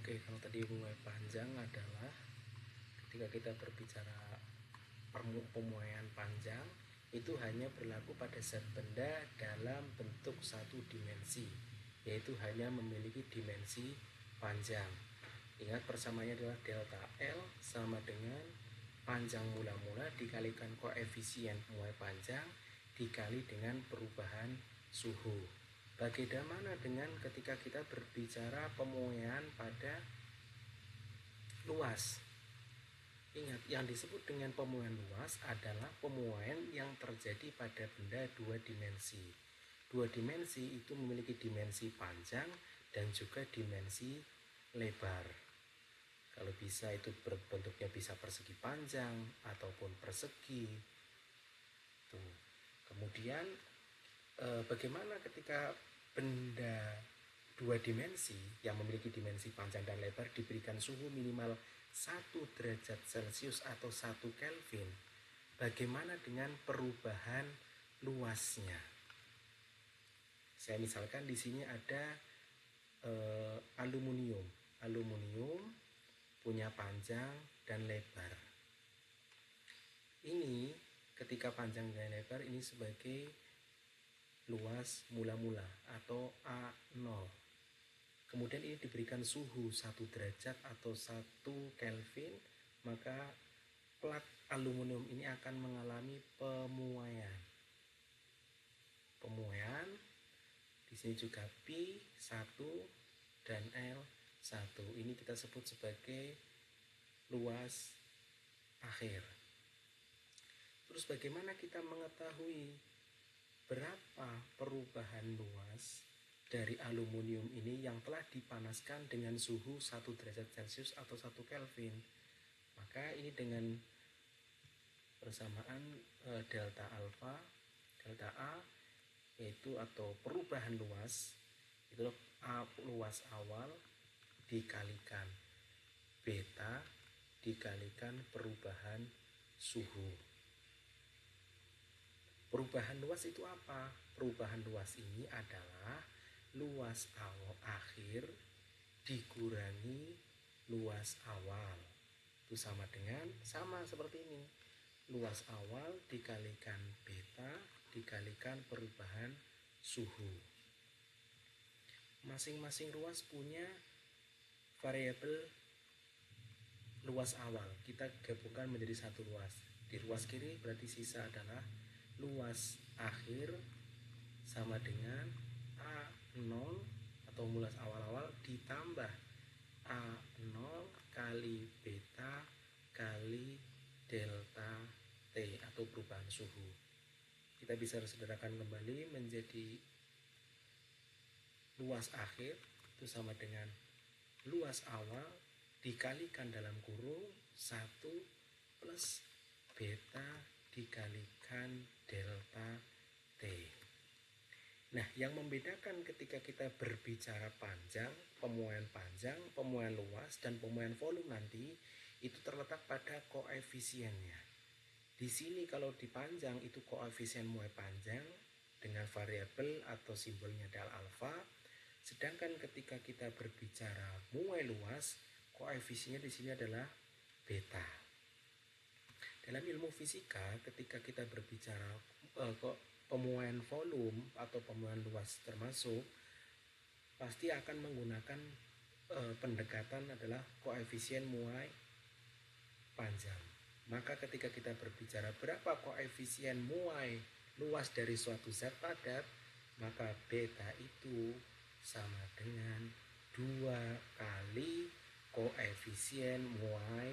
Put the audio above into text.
Oke, kalau tadi muai panjang adalah ketika kita berbicara pemuaian panjang itu hanya berlaku pada zat benda dalam bentuk satu dimensi, yaitu hanya memiliki dimensi panjang. Ingat persamaannya adalah delta L sama dengan panjang mula-mula dikalikan koefisien muai panjang dikali dengan perubahan suhu. Bagaimana dengan ketika kita berbicara pemuaian pada luas? Ingat, yang disebut dengan pemuaian luas adalah pemuaian yang terjadi pada benda dua dimensi. Dua dimensi itu memiliki dimensi panjang dan juga dimensi lebar. Kalau bisa itu bentuknya bisa persegi panjang ataupun persegi. Tuh. Kemudian bagaimana ketika benda dua dimensi yang memiliki dimensi panjang dan lebar diberikan suhu minimal 1 derajat Celcius atau 1 Kelvin, bagaimana dengan perubahan luasnya? Saya misalkan di sini ada aluminium. Aluminium punya panjang dan lebar. Ini ketika panjang dan lebar ini sebagai luas mula-mula atau A0. Kemudian ini diberikan suhu 1 derajat atau 1 Kelvin, maka plat aluminium ini akan mengalami pemuaian. Pemuaian di sini juga P1 dan L1. Ini kita sebut sebagai luas akhir. Terus bagaimana kita mengetahui berapa perubahan luas dari aluminium ini yang telah dipanaskan dengan suhu 1 derajat Celcius atau 1 Kelvin? Maka ini dengan persamaan delta alfa, delta A, yaitu atau perubahan luas, itu A luas awal dikalikan beta dikalikan perubahan suhu. Perubahan luas itu apa? Perubahan luas ini adalah luas awal akhir dikurangi luas awal. Itu sama seperti ini. Luas awal dikalikan beta dikalikan perubahan suhu. Masing-masing ruas punya variabel luas awal. Kita gabungkan menjadi satu ruas. Di ruas kiri berarti sisa adalah luas akhir sama dengan A0 atau luas awal-awal ditambah A0 kali beta kali delta T atau perubahan suhu. Kita bisa sederhanakan kembali menjadi luas akhir itu sama dengan luas awal dikalikan dalam kurung 1 plus beta dikalikan delta T. Nah, yang membedakan ketika kita berbicara panjang, pemuaian luas, dan pemuaian volume nanti itu terletak pada koefisiennya. Di sini kalau di panjang itu koefisien muai panjang dengan variabel atau simbolnya adalah alfa. Sedangkan ketika kita berbicara muai luas, koefisiennya di sini adalah beta. Dalam ilmu fisika, ketika kita berbicara pemuaian volume atau pemuaian luas termasuk, pasti akan menggunakan pendekatan adalah koefisien muai panjang. Maka ketika kita berbicara berapa koefisien muai luas dari suatu zat padat, maka beta itu sama dengan 2 kali koefisien muai